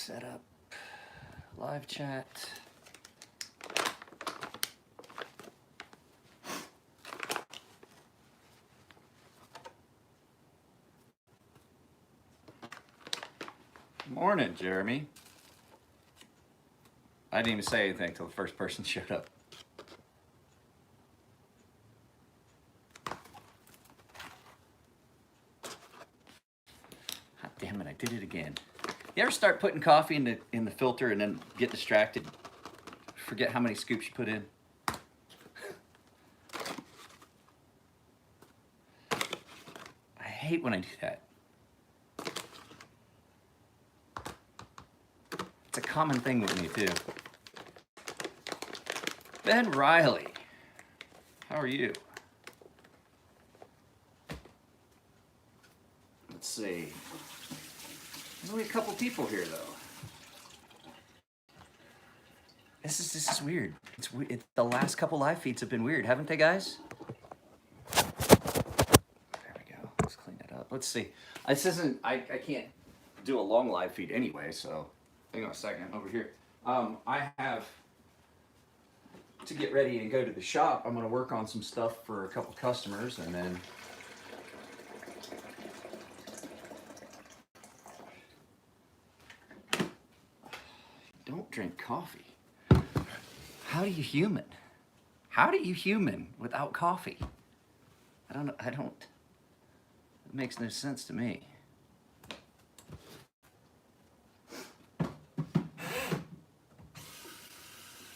Set up live chat. Morning, Jeremy. I didn't even say anything until the first person showed up. God damn it, I did it again. You ever start putting coffee in the filter and then get distracted? Forget how many scoops you put in? I hate when I do that. It's a common thing with me too. Ben Riley, how are you? Let's see. There's only a couple people here though. This is weird. The last couple live feeds have been weird, haven't they, guys? There we go. Let's clean that up. Let's see. This isn't. I can't do a long live feed anyway. So hang on a second. Over here. I have to get ready and go to the shop. I'm going to work on some stuff for a couple customers, and then don't drink coffee. How do you human? How do you human without coffee? I don't know. It makes no sense to me.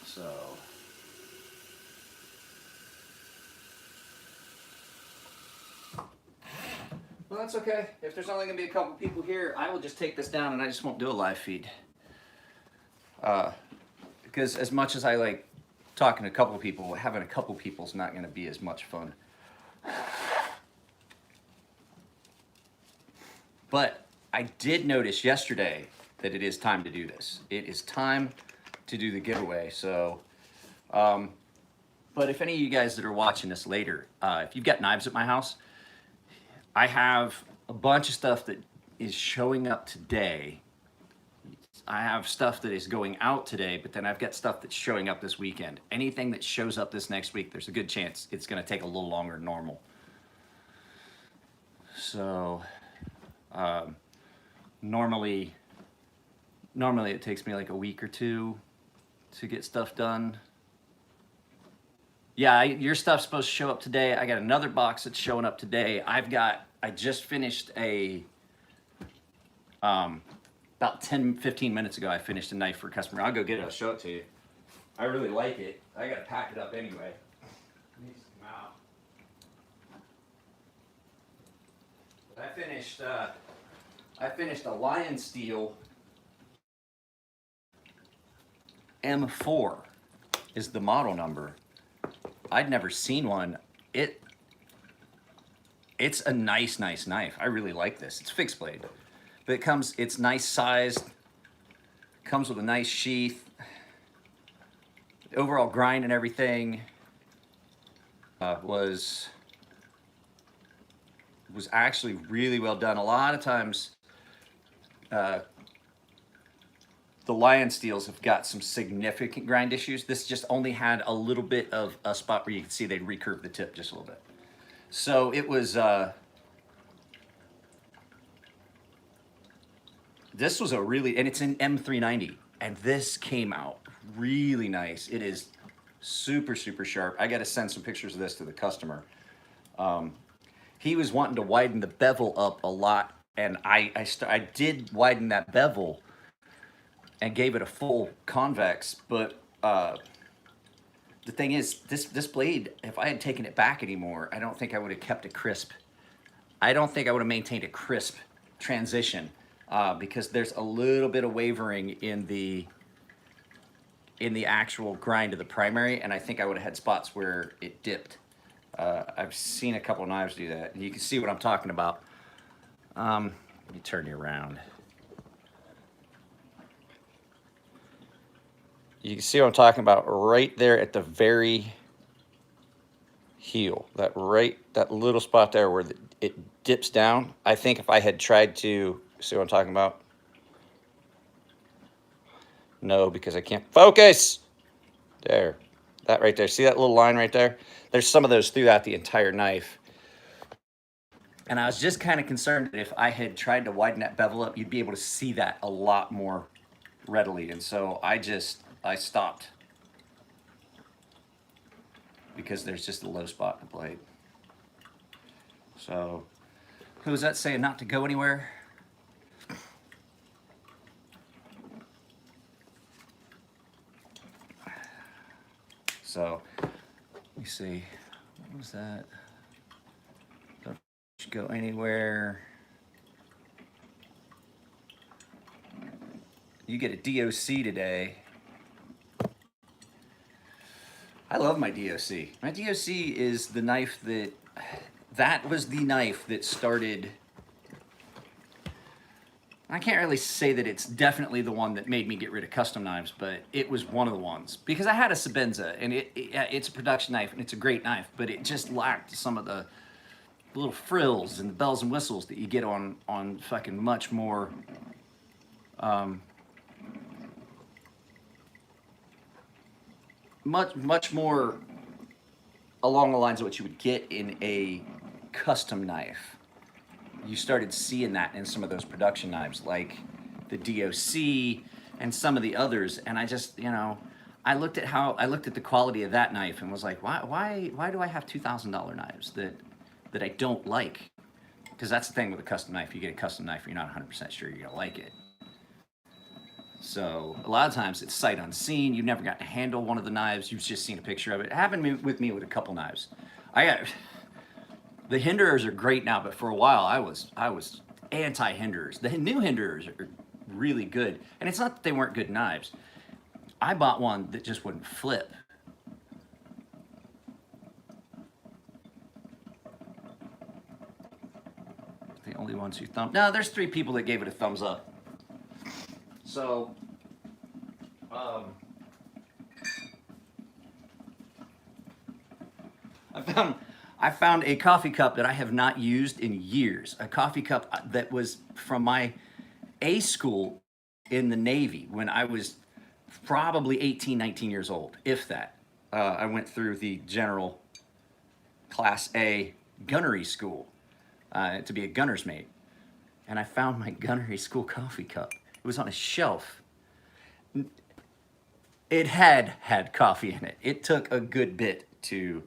So well, that's okay. If there's only gonna be a couple people here, I will just take this down and I just won't do a live feed. Because as much as I like talking to a couple people, having a couple people is not going to be as much fun. But I did notice yesterday that it is time to do this. It is time to do the giveaway. So, but if any of you guys that are watching this later, if you've got knives at my house, I have a bunch of stuff that is showing up today. I have stuff that is going out today, but then I've got stuff that's showing up this weekend. Anything that shows up this next week, there's a good chance it's going to take a little longer than normal. So, normally it takes me like a week or two to get stuff done. Yeah, your stuff's supposed to show up today. I got another box that's showing up today. I just finished about 10-15 minutes ago, I finished a knife for a customer. I'll go get it. I'll show it to you. I really like it. I got to pack it up anyway. It needs to come out. But I finished a Lion Steel M4 is the model number. I'd never seen one. It's a nice knife. I really like this. It's fixed blade. But it's nice sized, comes with a nice sheath, the overall grind and everything was actually really well done. A lot of times, the Lion Steels have got some significant grind issues. This just only had a little bit of a spot where you can see they recurved the tip just a little bit. So it was, this was and it's an M390, and this came out really nice. It is super, super sharp. I got to send some pictures of this to the customer. He was wanting to widen the bevel up a lot, and I did widen that bevel and gave it a full convex, but the thing is, this blade, if I had taken it back anymore, I don't think I would have kept it crisp. I don't think I would have maintained a crisp transition. Because there's a little bit of wavering in the actual grind of the primary, and I think I would have had spots where it dipped. I've seen a couple knives do that, and you can see what I'm talking about. Let me turn you around. You can see what I'm talking about right there at the very heel. That little spot there where it dips down. I think if I had tried to, see what I'm talking about? No, because I can't focus. There, that right there. See that little line right there? There's some of those throughout the entire knife. And I was just kind of concerned that if I had tried to widen that bevel up, you'd be able to see that a lot more readily. And so I stopped because there's just a low spot in the blade. So who was that saying not to go anywhere? So let me see, what was that? Don't go anywhere. You get a DOC today. I love my DOC. My DOC is the knife that was the knife that started. I can't really say that it's definitely the one that made me get rid of custom knives, but it was one of the ones. Because I had a Sebenza, and it's a production knife, and it's a great knife, but it just lacked some of the little frills and the bells and whistles that you get on fucking much more much more along the lines of what you would get in a custom knife. You started seeing that in some of those production knives, like the DOC and some of the others. And I just, I looked at the quality of that knife and was like, why do I have $2,000 knives that I don't like? Because that's the thing with a custom knife. You get a custom knife, you're not 100% sure you're gonna like it. So a lot of times it's sight unseen. You've never got to handle one of the knives. You've just seen a picture of it. It happened with me with a couple knives. The Hinderers are great now, but for a while I was anti-Hinderers. The new Hinderers are really good, and it's not that they weren't good knives. I bought one that just wouldn't flip. The only ones who no, there's 3 people that gave it a thumbs up. So, I found a coffee cup that I have not used in years. A coffee cup that was from my A school in the Navy when I was probably 18, 19 years old, if that. I went through the general Class A gunnery school to be a gunner's mate. And I found my gunnery school coffee cup. It was on a shelf. It had coffee in it. It took a good bit to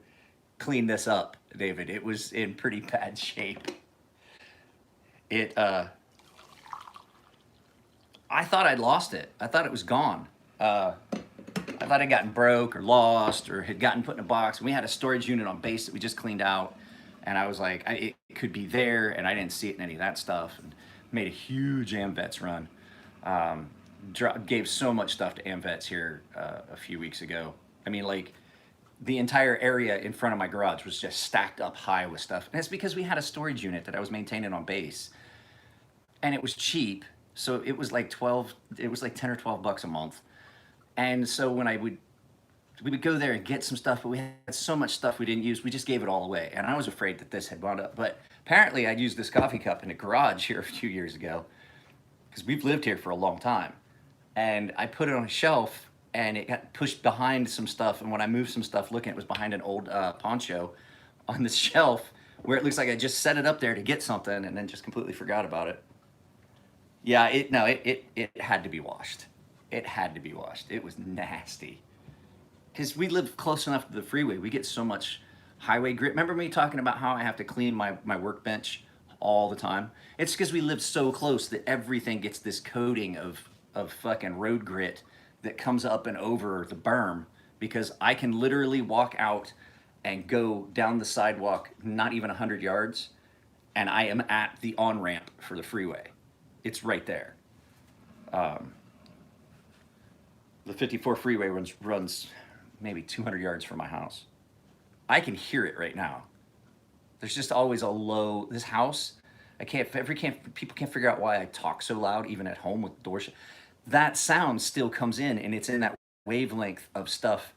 clean this up, David. It was in pretty bad shape. I thought I'd lost it. I thought it was gone. I thought I'd gotten broke or lost or had gotten put in a box. And we had a storage unit on base that we just cleaned out. And I was like, it could be there, and I didn't see it in any of that stuff. And made a huge AMVETS run. Gave so much stuff to AMVETS here a few weeks ago. I mean, like, the entire area in front of my garage was just stacked up high with stuff. And it's because we had a storage unit that I was maintaining on base. And it was cheap. So it was like 10 or 12 bucks a month. And so when we would go there and get some stuff, but we had so much stuff we didn't use, we just gave it all away. And I was afraid that this had wound up. But apparently I used this coffee cup in a garage here a few years ago, because we've lived here for a long time. And I put it on a shelf, and it got pushed behind some stuff. And when I moved some stuff, looking, it was behind an old poncho on the shelf, where it looks like I just set it up there to get something and then just completely forgot about it. Yeah, it had to be washed. It had to be washed. It was nasty. Because we live close enough to the freeway. We get so much highway grit. Remember me talking about how I have to clean my workbench all the time? It's because we live so close that everything gets this coating of fucking road grit that comes up and over the berm, because I can literally walk out and go down the sidewalk not even 100 yards, and I am at the on-ramp for the freeway. It's right there. The 54 freeway runs maybe 200 yards from my house. I can hear it right now. There's just always a low, this house, people can't figure out why I talk so loud, even at home with the door shut. That sound still comes in, and it's in that wavelength of stuff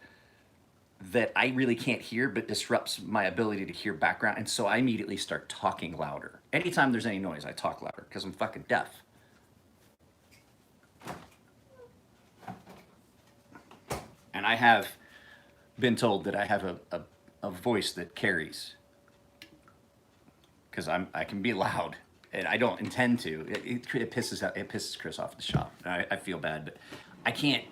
that I really can't hear, but disrupts my ability to hear background. And so I immediately start talking louder. Anytime there's any noise, I talk louder because I'm fucking deaf. And I have been told that I have a voice that carries because I can be loud and I don't intend to. It pisses Chris off the shop. I feel bad, but I can't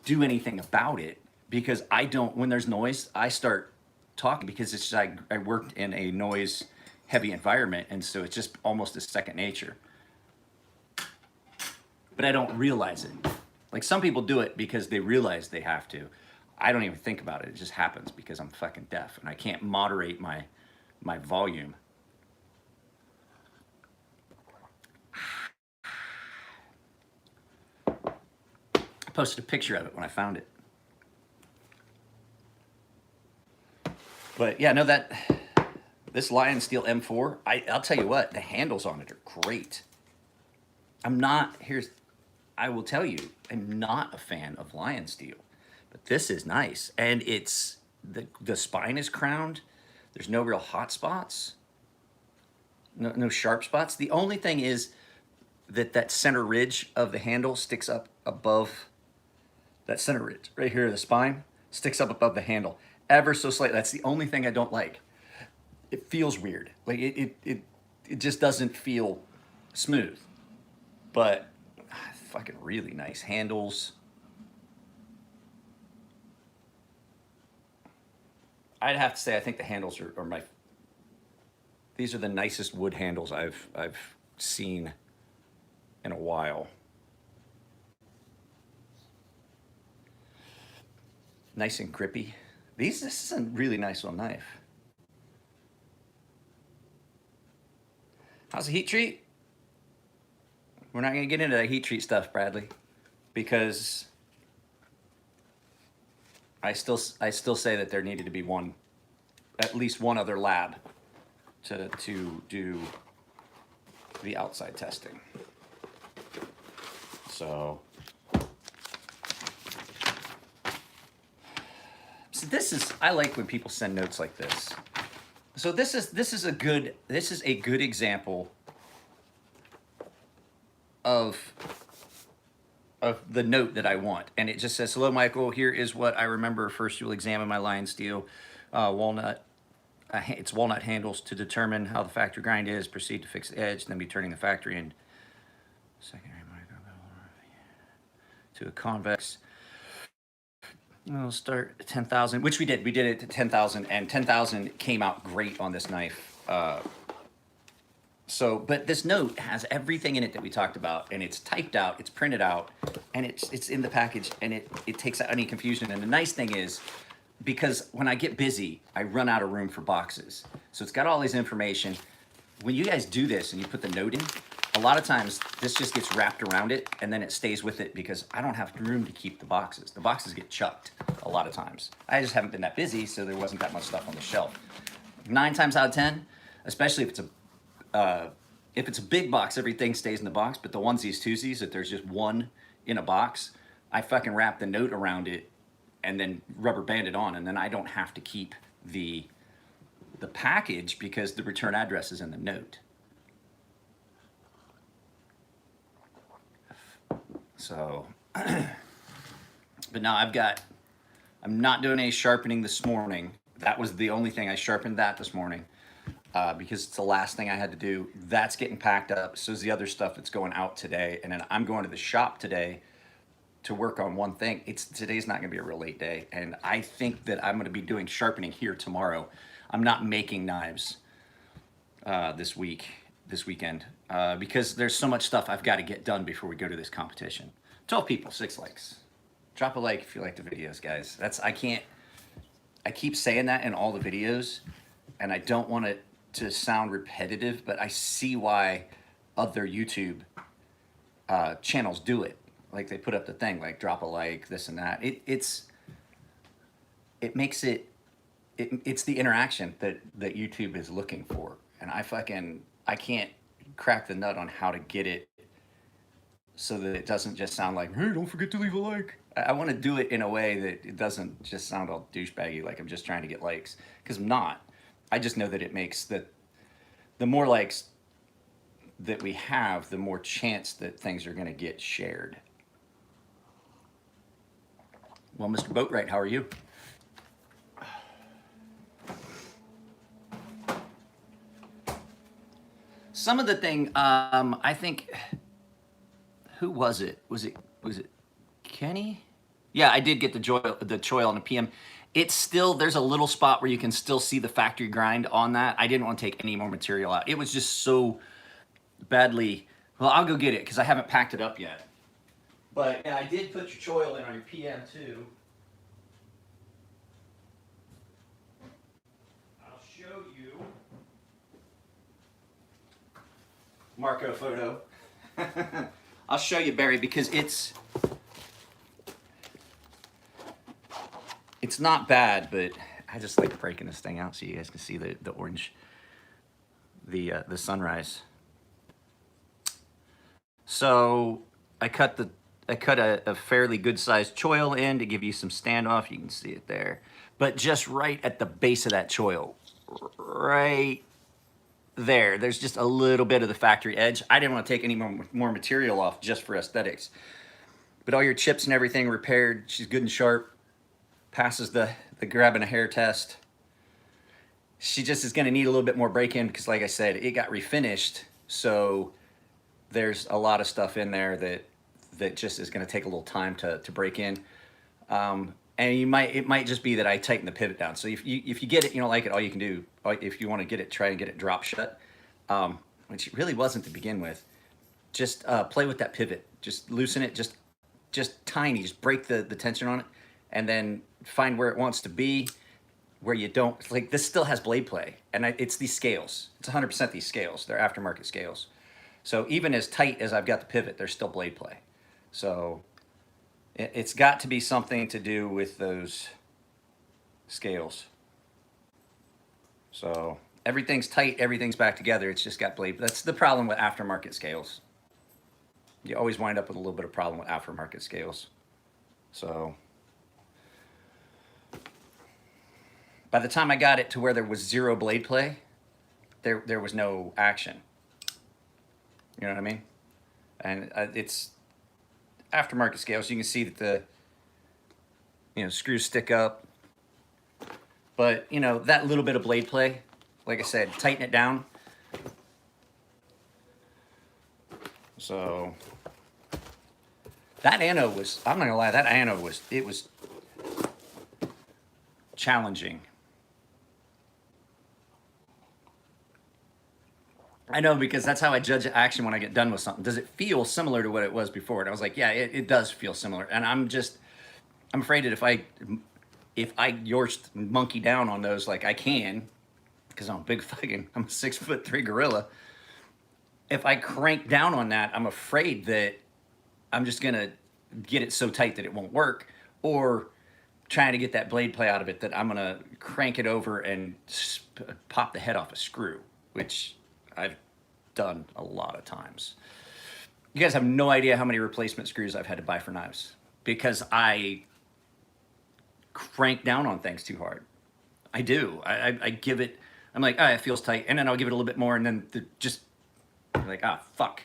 do anything about it because I don't. When there's noise, I start talking because it's just, I worked in a noise heavy environment, and so it's just almost a second nature. But I don't realize it. Like some people do it because they realize they have to. I don't even think about it. It just happens because I'm fucking deaf and I can't moderate my volume. I posted a picture of it when I found it. But yeah, no, this Lion Steel M4, I'll tell you what, the handles on it are great. I will tell you, I'm not a fan of Lion Steel, but this is nice. And it's, the spine is crowned. There's no real hot spots, no sharp spots. The only thing is that center ridge of the handle sticks up above, that center ridge right here, the spine sticks up above the handle ever so slightly. That's the only thing I don't like. It feels weird. Like it just doesn't feel smooth, but fucking really nice handles. I'd have to say I think the handles are these are the nicest wood handles I've seen in a while. Nice and grippy. This is a really nice little knife. How's the heat treat? We're not gonna get into that heat treat stuff, Bradley, because I still say that there needed to be at least one other lab to do the outside testing. So I like when people send notes like this. So this is a good example of the note that I want. And it just says, hello, Michael, here is what I remember. First, you'll examine my Lion Steel walnut. It's walnut handles to determine how the factory grind is, proceed to fix the edge, then be turning the factory and secondary micro to a convex. We'll start at 10,000, which we did. We did it to 10,000, and 10,000 came out great on this knife. But this note has everything in it that we talked about, and it's typed out, it's printed out, and it's in the package, and it takes out any confusion. And the nice thing is, because when I get busy, I run out of room for boxes. So it's got all this information. When you guys do this and you put the note in, a lot of times this just gets wrapped around it and then it stays with it because I don't have room to keep the boxes. The boxes get chucked a lot of times. I just haven't been that busy, so there wasn't that much stuff on the shelf. 9 times out of 10, especially if it's a big box, everything stays in the box, but the onesies, twosies, if there's just one in a box, I fucking wrap the note around it and then rubber band it on, and then I don't have to keep the package because the return address is in the note. So, but now I'm not doing any sharpening this morning. That was the only thing I sharpened this morning because it's the last thing I had to do. That's getting packed up. So is the other stuff that's going out today. And then I'm going to the shop today to work on one thing. Today's not gonna be a real late day. And I think that I'm gonna be doing sharpening here tomorrow. I'm not making knives this weekend, because there's so much stuff I've got to get done before we go to this competition. 12 people, 6 likes. Drop a like if you like the videos, guys. I keep saying that in all the videos, and I don't want it to sound repetitive, but I see why other YouTube channels do it. Like they put up the thing, like drop a like, this and that. It's the interaction that YouTube is looking for. And I can't crack the nut on how to get it so that it doesn't just sound like, hey, don't forget to leave a like. I want to do it in a way that it doesn't just sound all douchebaggy, like I'm just trying to get likes, because I'm not. I just know that it makes the more likes that we have, the more chance that things are going to get shared. Well, Mr. Boatwright, how are you? Some of the thing, I think, who was it? Was it Kenny? Yeah, I did get the choil on the PM. It's still, there's a little spot where you can still see the factory grind on that. I didn't want to take any more material out. It was just so badly, well, I'll go get it because I haven't packed it up yet. But yeah, I did put your choil in on your PM too. I'll show you Marco photo. I'll show you, Barry, because it's not bad, but I just like breaking this thing out so you guys can see the orange, the sunrise. So I cut a fairly good sized choil in to give you some standoff. You can see it there, but just right at the base of that choil, right there, there's just a little bit of the factory edge. I didn't want to take any more material off just for aesthetics, but all your chips and everything repaired. She's good and sharp. Passes the grabbing a hair test. She just is going to need a little bit more break-in because, like I said, it got refinished. So there's a lot of stuff in there that just is going to take a little time to break in. And it might just be that I tighten the pivot down. So if you get it, you don't like it, all you can do, if you want to get it, try and get it drop shut, which it really wasn't to begin with. Just play with that pivot. Just loosen it, just tiny. Just break the tension on it, and then find where it wants to be, where you don't, like this still has blade play, and it's these scales. It's 100% these scales. They're aftermarket scales. So even as tight as I've got the pivot, there's still blade play. So it's got to be something to do with those scales. So everything's tight, everything's back together. It's just got blade. That's the problem with aftermarket scales. You always wind up with a little bit of problem with aftermarket scales. So by the time I got it to where there was zero blade play, there was no action. You know what I mean? And it's aftermarket scales. You can see that the screws stick up. But that little bit of blade play, like I said, tighten it down. So that anode was, I'm not gonna lie, that anode was challenging. I know, because that's how I judge action when I get done with something. Does it feel similar to what it was before? And I was like, yeah, it does feel similar. And I'm afraid that if I Yorst monkey down on those like I can, because I'm a 6'3" gorilla. If I crank down on that, I'm afraid that I'm just gonna get it so tight that it won't work, or trying to get that blade play out of it that I'm gonna crank it over and pop the head off a screw, which I've done a lot of times. You guys have no idea how many replacement screws I've had to buy for knives because I crank down on things too hard. I do. I give it, I'm like, it feels tight. And then I'll give it a little bit more, and then just like, fuck.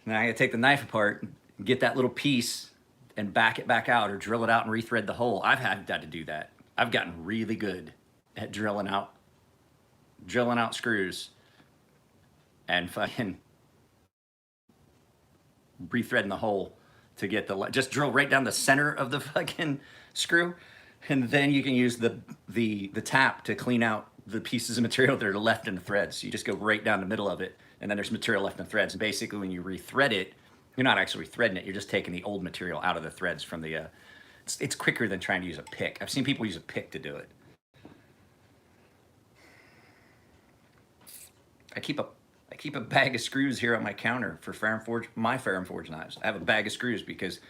And I gotta take the knife apart, get that little piece and back it back out, or drill it out and rethread the hole. I've had to do that. I've gotten really good at drilling out screws and fucking rethreading the hole to get just drill right down the center of the fucking screw, and then you can use the tap to clean out the pieces of material that are left in the threads. So you just go right down the middle of it, and then there's material left in the threads. And basically, when you rethread it, you're not actually threading it. You're just taking the old material out of the threads from the. It's quicker than trying to use a pick. I've seen people use a pick to do it. I keep a bag of screws here on my counter for my Ferrum Forge knives. I have a bag of screws because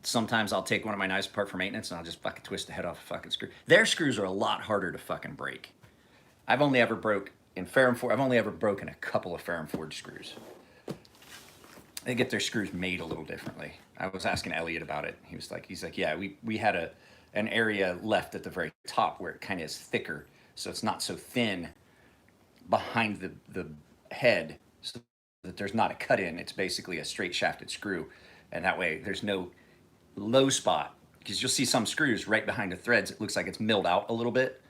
sometimes I'll take one of my knives apart for maintenance and I'll just fucking twist the head off a fucking screw. Their screws are a lot harder to fucking break. I've only ever broken a couple of Ferrum Forge screws. They get their screws made a little differently. I was asking Elliot about it. He's like, yeah, we had an area left at the very top where it kind of is thicker, so it's not so thin behind the head, so that there's not a cut in. It's basically a straight shafted screw, and that way there's no low spot because you'll see some screws right behind the threads. It looks like it's milled out a little bit.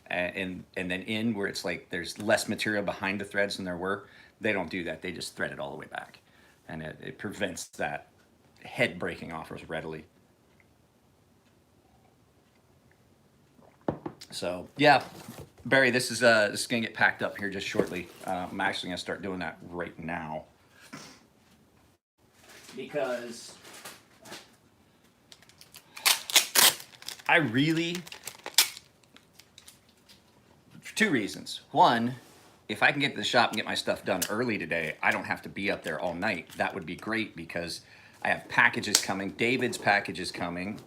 And then in where it's like there's less material behind the threads than there were, they don't do that. They just thread it all the way back. And it prevents that head breaking off as readily. So yeah, Barry, this is gonna get packed up here just shortly. I'm actually gonna start doing that right now because I really, for two reasons. One, if I can get to the shop and get my stuff done early today, I don't have to be up there all night. That would be great because I have packages coming. David's package is coming.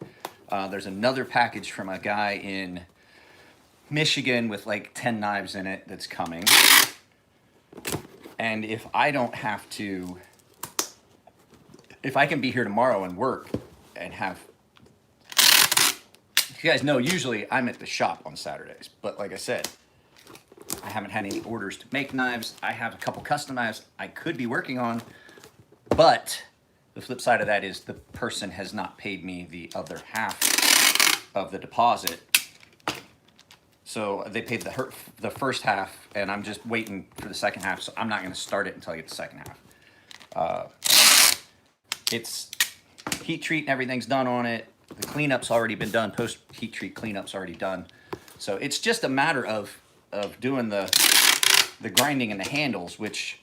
There's another package from a guy in Michigan with like 10 knives in it that's coming. And if I don't have to, if I can be here tomorrow and work and have, you guys know, usually I'm at the shop on Saturdays, but like I said, I haven't had any orders to make knives. I have a couple custom knives I could be working on, but the flip side of that is the person has not paid me the other half of the deposit. So they paid the first half, and I'm just waiting for the second half, so I'm not gonna start it until I get the second half. It's heat treat and everything's done on it. The cleanup's already been done, post heat treat cleanup's already done. So it's just a matter of doing the grinding and the handles, which,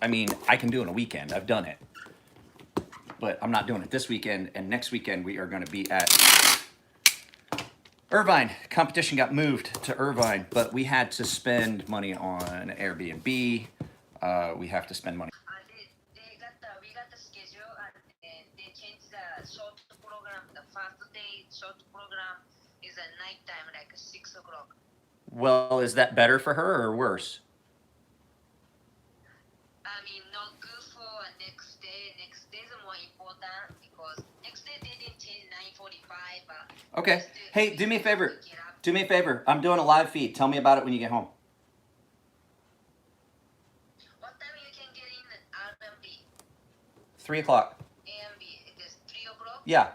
I mean, I can do in a weekend. I've done it. But I'm not doing it this weekend, and next weekend we are gonna be at Irvine. Competition got moved to Irvine, but we had to spend money on Airbnb. We have to spend money. We got the schedule and they changed the short program. The first day short program is at night time, like 6 o'clock. Well, is that better for her or worse? I mean, not good for next day. Next day is more important because next day they didn't change 9:45. Okay. Hey, do me a favor. Do me a favor. I'm doing a live feed. Tell me about it when you get home. What time you can get in RMB? 3 o'clock. AMB, it is 3 o'clock? Yeah.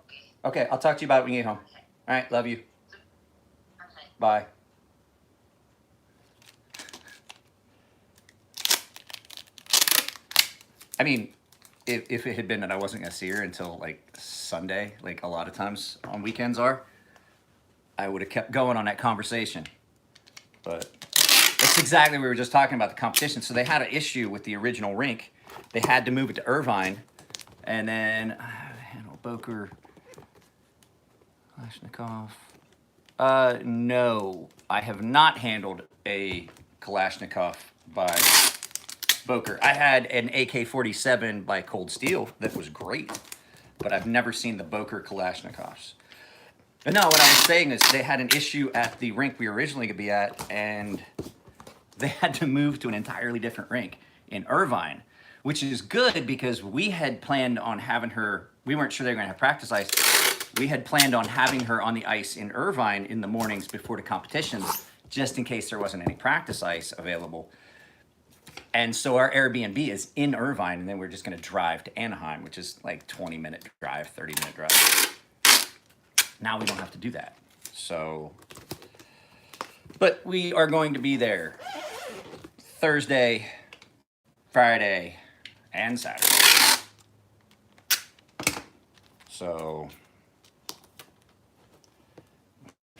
Okay. Okay, I'll talk to you about it when you get home. Okay. All right, love you. Okay. Bye. I mean, if it had been that I wasn't gonna see her until like Sunday, like a lot of times on weekends are, I would have kept going on that conversation. But that's exactly what we were just talking about, the competition. So they had an issue with the original rink. They had to move it to Irvine, and then Boker, Kalashnikov. No, I have not handled a Kalashnikov by Boker. I had an AK-47 by Cold Steel that was great, but I've never seen the Boker Kalashnikovs. But no, what I was saying is they had an issue at the rink we were originally going to be at, and they had to move to an entirely different rink in Irvine, which is good because we had planned on having her, we weren't sure they were going to have practice ice. We had planned on having her on the ice in Irvine in the mornings before the competitions, just in case there wasn't any practice ice available. And so our Airbnb is in Irvine, and then we're just going to drive to Anaheim, which is like 20-minute drive, 30-minute drive. Now we don't have to do that. So, but we are going to be there Thursday, Friday, and Saturday. So,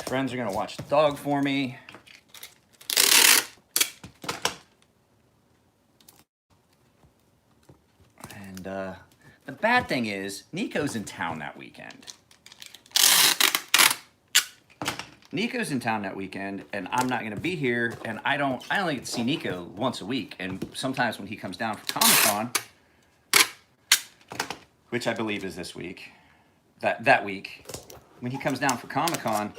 friends are going to watch the dog for me. And the bad thing is, Nico's in town that weekend. Nico's in town that weekend, and I'm not going to be here, and I only get to see Nico once a week, and sometimes when he comes down for Comic-Con, which I believe is this week, that week, when he comes down for Comic-Con,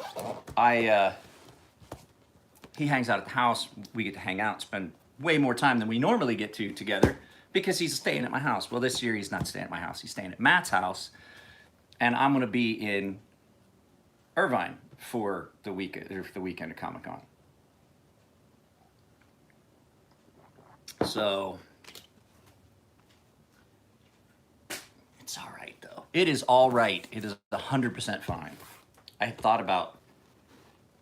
he hangs out at the house. We get to hang out and spend way more time than we normally get to together because he's staying at my house. Well, this year he's not staying at my house. He's staying at Matt's house, and I'm going to be in Irvine for the weekend of Comic-Con. So it's all right though. it is all right. It is 100% fine. I thought about,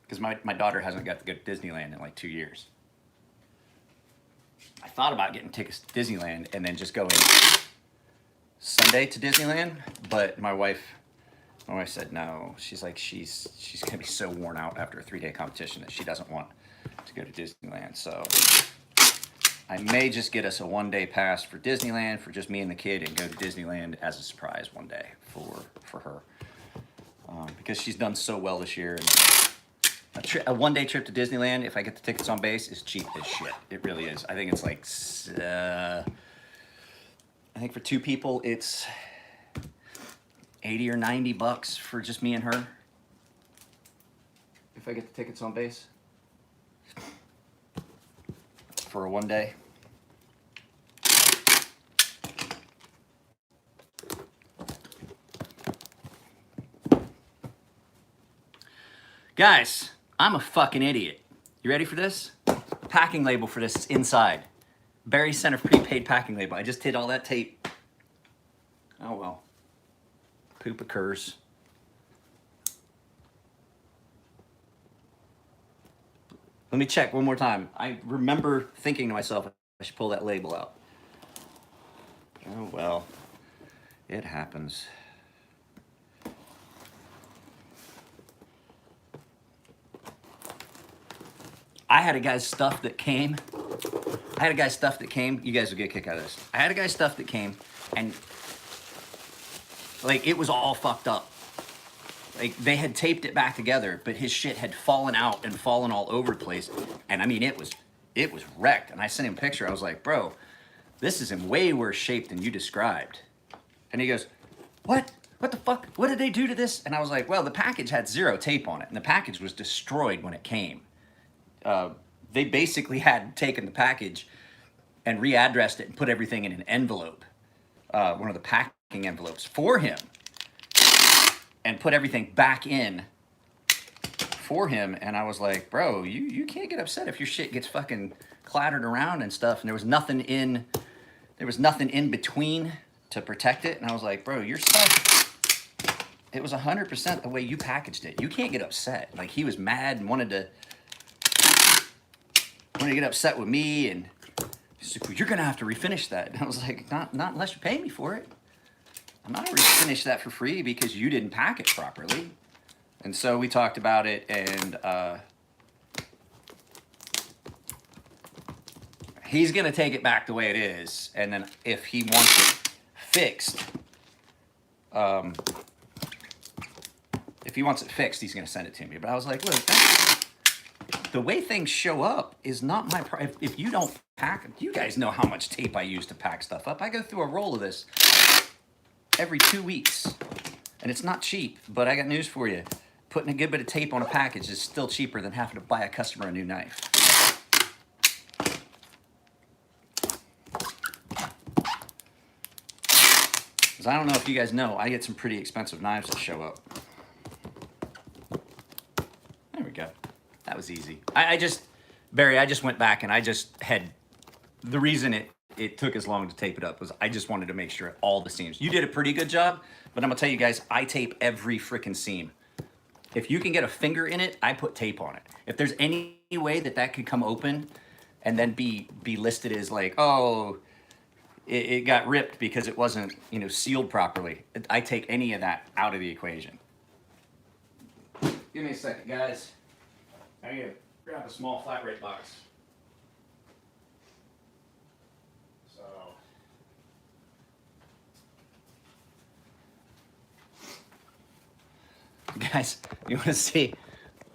because my daughter hasn't got to go to Disneyland in like 2 years. I thought about getting tickets to Disneyland and then just going Sunday to Disneyland, but my wife said no. She's like, she's gonna be so worn out after a 3-day competition that she doesn't want to go to Disneyland. So I may just get us a 1-day pass for Disneyland for just me and the kid and go to Disneyland as a surprise one day for her. Because she's done so well this year. And a 1-day trip to Disneyland, if I get the tickets on base, is cheap as shit. It really is. I think it's like, I think for 2 people, it's 80 or 90 bucks for just me and her. If I get the tickets on base for a 1-day. Guys, I'm a fucking idiot. You ready for this? Packing label for this is inside. Barry Center prepaid packing label. I just hid all that tape. Oh well. Poop occurs. Let me check one more time. I remember thinking to myself, I should pull that label out. Oh well. It happens. I had a guy's stuff that came. You guys will get a kick out of this. I had a guy's stuff that came, and like it was all fucked up. Like they had taped it back together, but his shit had fallen out and fallen all over the place. And I mean, it was wrecked. And I sent him a picture. I was like, bro, this is in way worse shape than you described. And he goes, what? What the fuck? What did they do to this? And I was like, well, the package had 0 tape on it, and the package was destroyed when it came. They basically had taken the package and readdressed it and put everything in an envelope, one of the packing envelopes for him, and put everything back in for him. And I was like, bro, you can't get upset if your shit gets fucking clattered around and stuff. And there was nothing in between to protect it. And I was like, bro, your stuff, it was 100% the way you packaged it. You can't get upset. Like he was mad and wanted to get upset with me, and he's like, well, you're gonna have to refinish that. And I was like, not unless you pay me for it. I'm not gonna refinish that for free because you didn't pack it properly. And so we talked about it, and he's gonna take it back the way it is, and then if he wants it fixed, he's gonna send it to me. But I was like, look, the way things show up is not my problem. If you don't pack, you guys know how much tape I use to pack stuff up. I go through a roll of this every 2 weeks, and it's not cheap, but I got news for you. Putting a good bit of tape on a package is still cheaper than having to buy a customer a new knife. Because I don't know if you guys know, I get some pretty expensive knives that show up. There we go. That was easy. Barry, I just went back and I just had, the reason it took as long to tape it up was I just wanted to make sure all the seams. You did a pretty good job, but I'm gonna tell you guys, I tape every freaking seam. If you can get a finger in it, I put tape on it. If there's any way that could come open and then be listed as like, oh, it got ripped because it wasn't, sealed properly, I take any of that out of the equation. Give me a second, guys. I need to grab a small flat rate box. So, guys, you want to see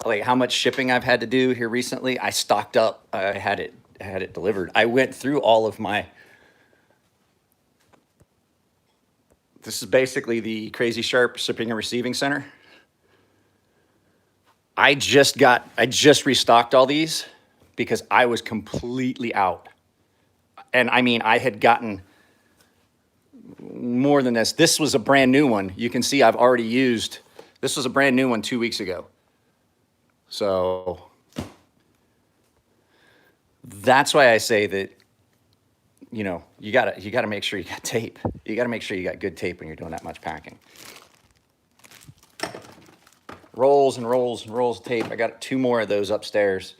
like how much shipping I've had to do here recently? I stocked up. I had it delivered. I went through all of my. This is basically the Crazy Sharp Shipping and Receiving Center. I just restocked all these because I was completely out. And I mean, I had gotten more than this. This was a brand new one. You can see I've already used, this was a brand new one 2 weeks ago. So that's why I say that you know, you gotta make sure you got tape. You gotta make sure you got good tape when you're doing that much packing. Rolls and rolls and rolls of tape. I got 2 more of those upstairs.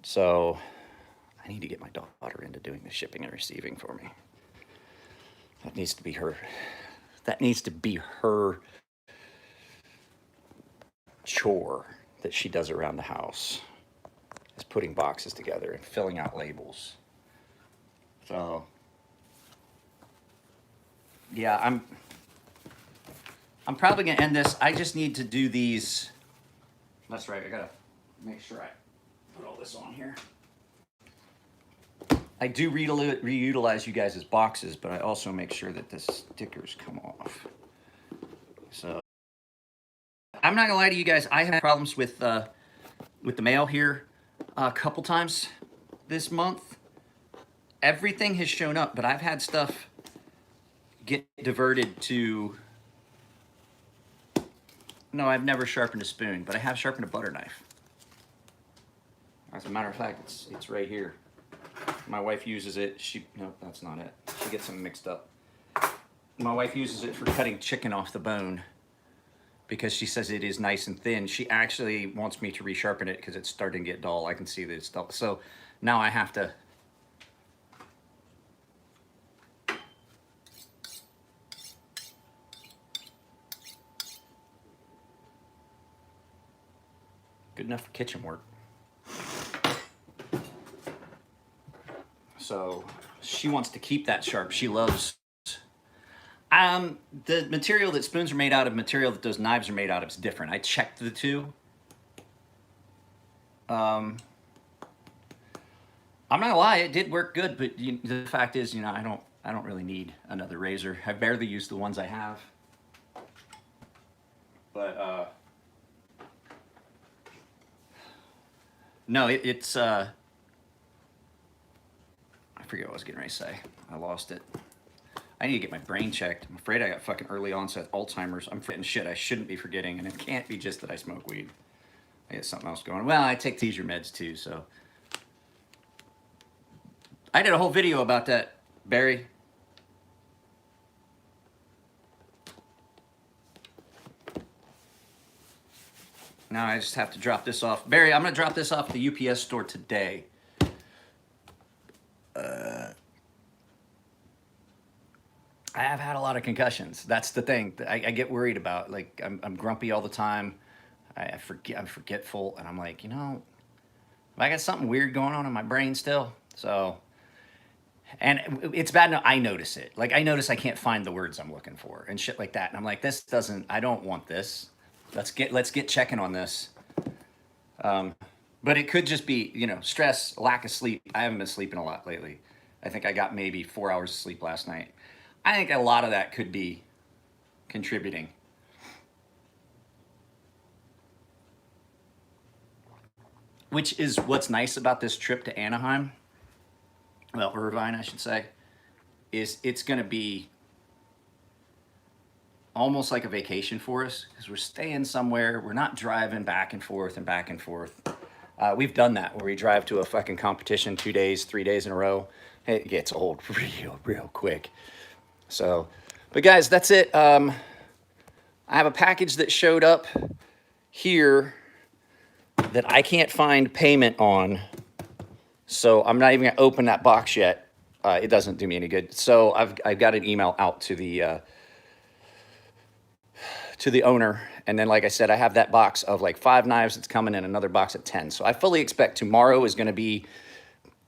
So I need to get my daughter into doing the shipping and receiving for me. That needs to be her. That needs to be her chore that she does around the house, is putting boxes together and filling out labels. So yeah, I'm probably gonna end this. I just need to do these. That's right, I gotta make sure I put all this on here. I do reutilize you guys' boxes, but I also make sure that the stickers come off. So I'm not gonna lie to you guys, I had problems with the mail here a couple times this month. Everything has shown up, but I've had stuff get diverted to. No, I've never sharpened a spoon, but I have sharpened a butter knife. As a matter of fact, it's right here. My wife uses it. Nope, that's not it. She gets them mixed up. My wife uses it for cutting chicken off the bone because she says it is nice and thin. She actually wants me to resharpen it because it's starting to get dull. I can see that it's dull. So now I have to. Good enough for kitchen work. So she wants to keep that sharp. She loves the material that spoons are made out of, material that those knives are made out of is different. I checked the two. I'm not gonna lie, it did work good, but the fact is, you know, I don't really need another razor. I barely use the ones I have. But no, it's I forget what I was getting ready to say. I lost it. I need to get my brain checked. I'm afraid I got fucking early onset Alzheimer's. I'm forgetting shit I shouldn't be forgetting, and it can't be just that I smoke weed. I get something else going on. Well, I take seizure meds too, so. I did a whole video about that, Barry. Now I just have to drop this off. Barry, I'm gonna drop this off at the UPS store today. I have had a lot of concussions. That's the thing that I get worried about. Like I'm grumpy all the time. I'm forgetful, and I'm like, you know, I got something weird going on in my brain still. So, and it's bad. I notice it. Like I notice I can't find the words I'm looking for and shit like that. And I'm like, this doesn't. I don't want this. Let's get checking on this. But it could just be, you know, stress, lack of sleep. I haven't been sleeping a lot lately. I think I got maybe 4 hours of sleep last night. I think a lot of that could be contributing. Which is what's nice about this trip to Anaheim, well, Irvine, I should say, is it's going to be almost like a vacation for us because we're staying somewhere. We're not driving back and forth and back and forth. We've done that where we drive to a fucking competition 2 days, 3 days in a row. It gets old real quick. So, but guys, that's it. I have a package that showed up here that I can't find payment on. So I'm not even gonna open that box yet. It doesn't do me any good. So I've got an email out to the owner. And then, like I said, I have that box of like 5 knives that's coming in, another box of 10. So I fully expect tomorrow is gonna be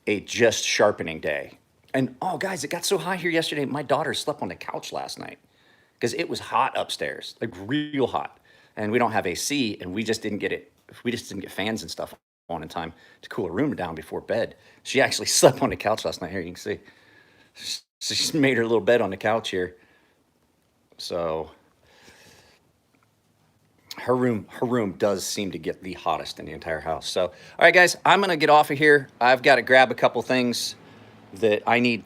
a just sharpening day. And oh guys, it got so hot here yesterday. My daughter slept on the couch last night because it was hot upstairs, like real hot. And we don't have AC, and we just didn't get fans and stuff on in time to cool her room down before bed. She actually slept on the couch last night. Here, you can see. She made her little bed on the couch here. So her room does seem to get the hottest in the entire house. So, all right, guys, I'm gonna get off of here. I've got to grab a couple things that I need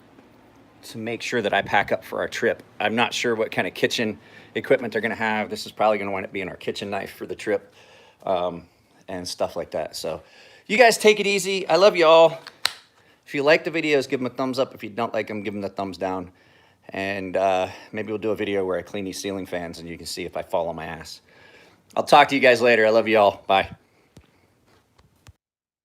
to make sure that I pack up for our trip. I'm not sure what kind of kitchen equipment they're gonna have. This is probably gonna wind up being our kitchen knife for the trip, and stuff like that. So you guys take it easy. I love you all. If If you like the videos, give them a thumbs up. If you don't like them, give them the thumbs down. And maybe we'll do a video where I clean these ceiling fans and you can see if I fall on my ass. I'll talk to you guys later. I love you all. Bye.